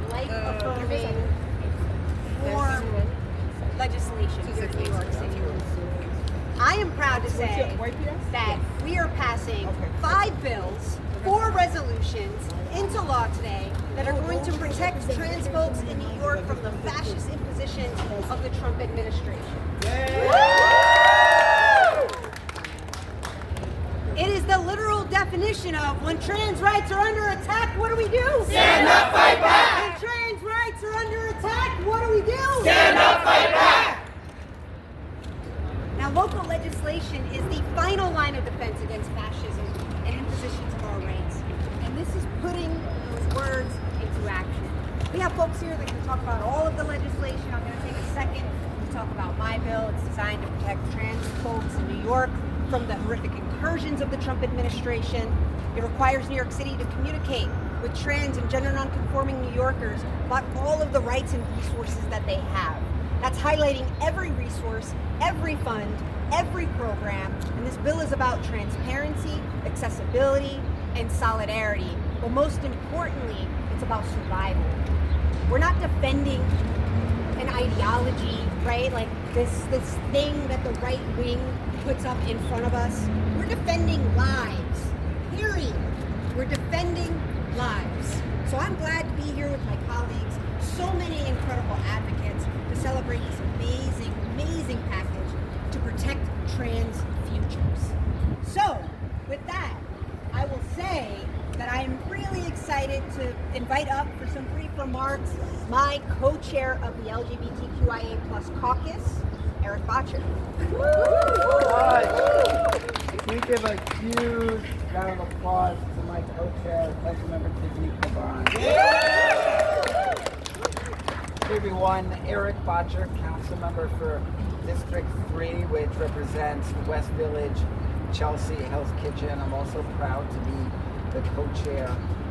life-affirming form legislation here in New York City. I am proud to say that we are passing 5 bills, 4 resolutions into law today that are going to protect trans folks in New York from the fascist impositions of the Trump administration. It is the literal definition of when trans rights are under attack, what do we do? Stand up, fight back! When trans rights are under attack, what do we do? Stand up, fight back! Now, local legislation is the final line of defense against fascism and impositions of our rights. And this is putting those words into action. We have folks here that can talk about all of the legislation. I'm going to take a second to talk about my bill. It's designed to protect trans folks in New York from the horrific incursions of the Trump administration. It requires New York City to communicate with trans and gender nonconforming New Yorkers about all of the rights and resources that they have. That's highlighting every resource, every fund, every program, and this bill is about transparency, accessibility, and solidarity. But most importantly, it's about survival. We're not defending an ideology, right? Like this thing that the right wing puts up in front of us. We're defending lives, period. We're defending lives. So I'm glad to be here with my colleagues, so many incredible advocates to celebrate this amazing, amazing package to protect trans futures. So with that, I will say that I am really excited to invite up for some brief remarks my co-chair of the LGBTQIA+ caucus, Eric Botcher. We give a huge round of applause to my co-chair, Councilmember Tiffany Caban. Hey everyone, Eric Botcher, Councilmember for District 3, which represents West Village, Chelsea, Hell's Kitchen. I'm also proud to be the co-chair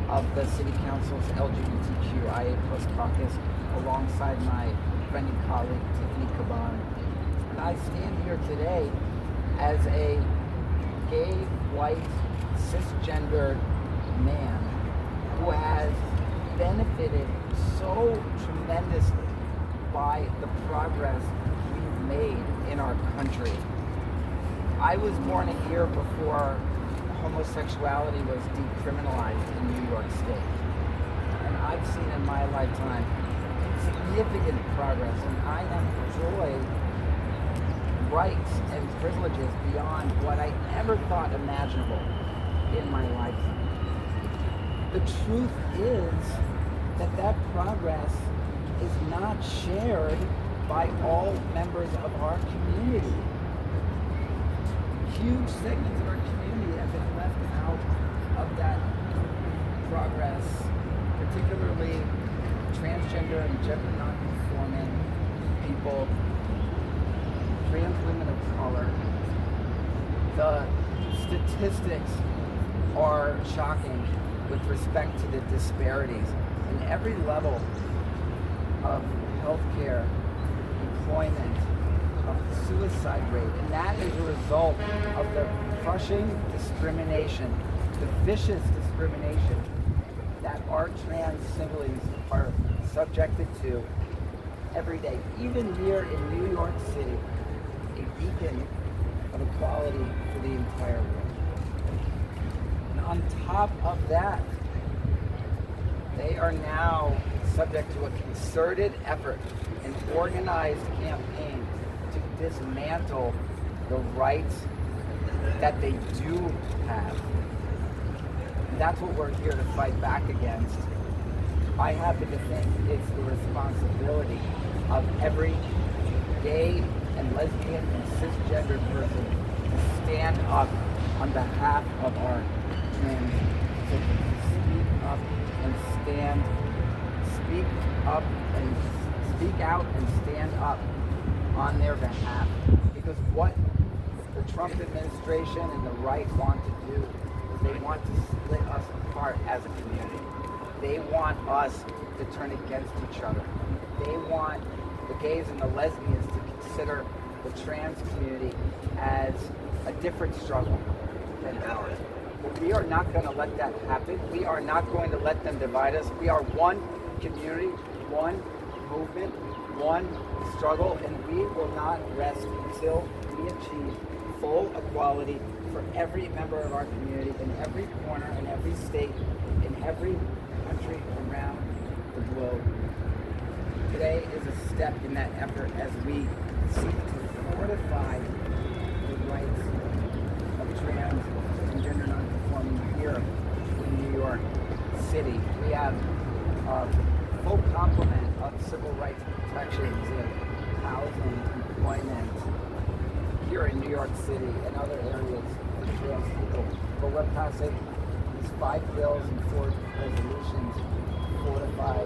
of the City Council's LGBTQIA+ caucus alongside my friend and colleague, Tiffany Caban. And I stand here today as a gay, white, cisgendered man who has benefited so tremendously by the progress we've made in our country. I was born a year before homosexuality was decriminalized in New York State. And I've seen in my lifetime significant progress, and I have enjoyed rights and privileges beyond what I ever thought imaginable in my lifetime. The truth is that progress is not shared by all members of our community. Huge segments of our community have been left out of that progress, particularly transgender and gender non-conforming people, trans women of color. The statistics are shocking with respect to the disparities in every level of healthcare, employment, of the suicide rate, and that is a result of the crushing discrimination, the vicious discrimination that our trans siblings are subjected to every day, even here in New York City, a beacon of equality for the entire world. And on top of that, they are now subject to a concerted effort, an organized campaign to dismantle the rights that they do have. And that's what we're here to fight back against. I happen to think it's the responsibility of every gay and lesbian and cisgender person to stand up on behalf of our trans siblings, to speak up and speak out and stand up on their behalf. Because what the Trump administration and the right want to do is they want to split us apart as a community. They want us to turn against each other. They want the gays and the lesbians to consider the trans community as a different struggle than ours. We are not going to let that happen. We are not going to let them divide us. We are one community, one movement, one struggle, and we will not rest until we achieve full equality for every member of our community in every corner, in every state, in every country around the globe. Today is a step in that effort as we seek to fortify the rights of trans and gender nonconforming here in New York City. We have a full complement of civil rights protections in housing, employment, here in New York City and other areas for trans people. But we're passing these 5 bills and 4 resolutions to fortify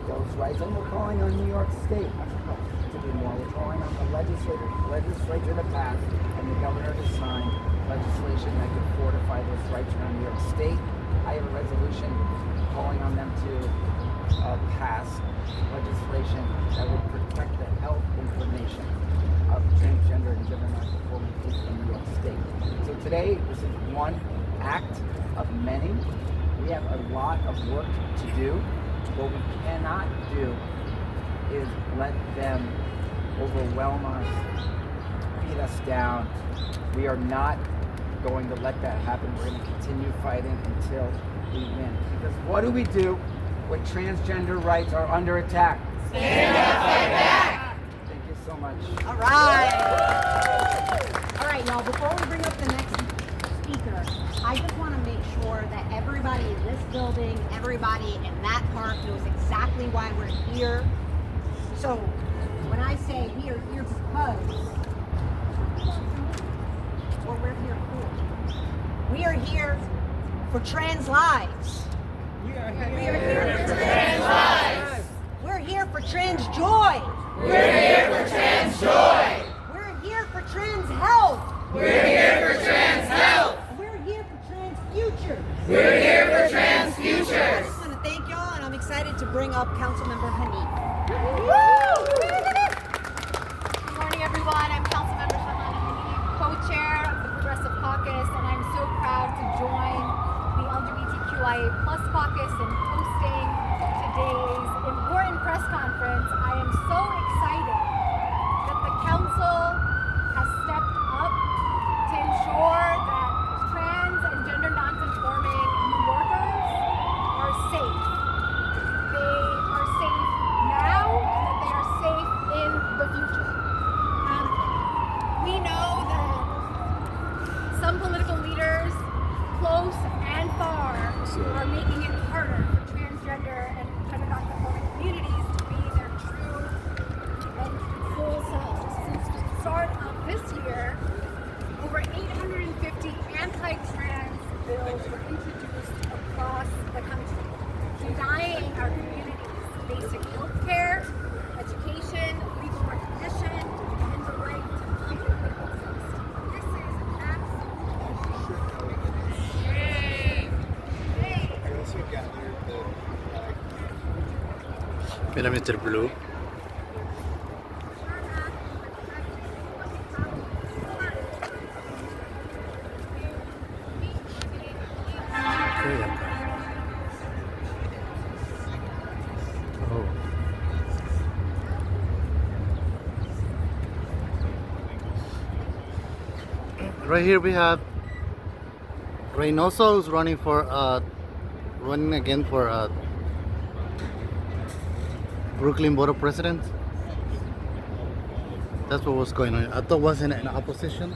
those rights. And we're calling on New York State to do more. We're calling on the legislature to pass and the governor to sign legislation that can fortify those rights around New York State. I have a resolution calling on them to pass legislation that would protect the health information of transgender and gender nonconforming people in New York State. So today, this is one act of many. We have a lot of work to do. What we cannot do is let them overwhelm us, beat us down. We are not going to let that happen. We're going to continue fighting until we win. Because what do we do when transgender rights are under attack? Stand up, fight back! Thank you so much. All right. All right, y'all, before we bring up the next speaker, I just want to make sure that everybody in this building, everybody in that park knows exactly why we're here. So when I say we are here because, what we're here for. We are here for trans lives. We are here for trans lives. We're here for trans joy. We're here for trans joy. We're here for trans health. We're here for trans health. We're here for trans futures. We're here for trans I futures. just want to thank y'all, and I'm excited to bring up Councilmember Hanif. Good morning, everyone. I'm Councilmember Shahana Hanif, co-chair of the Progressive Caucus, and I'm so proud to join the LGBTQIA+ caucus in hosting today's important press conference. I am so excited that the council has stepped up to ensure that trans and gender nonconforming New Yorkers are safe. They are safe now, and that they are safe in the future. We know that some political leaders, close and far, are making it harder for transgender and gender nonconforming communities to be their true and full selves. Since the start of this year, over 850 anti-trans bills were introduced across the country, denying our communities basic health care, education, legal recognition, and the right to freely exist. This is Mira, Mr. Blue. Oh. Right here we have Reynoso is running again for Brooklyn Board of President. That's what was going on. I thought was in opposition.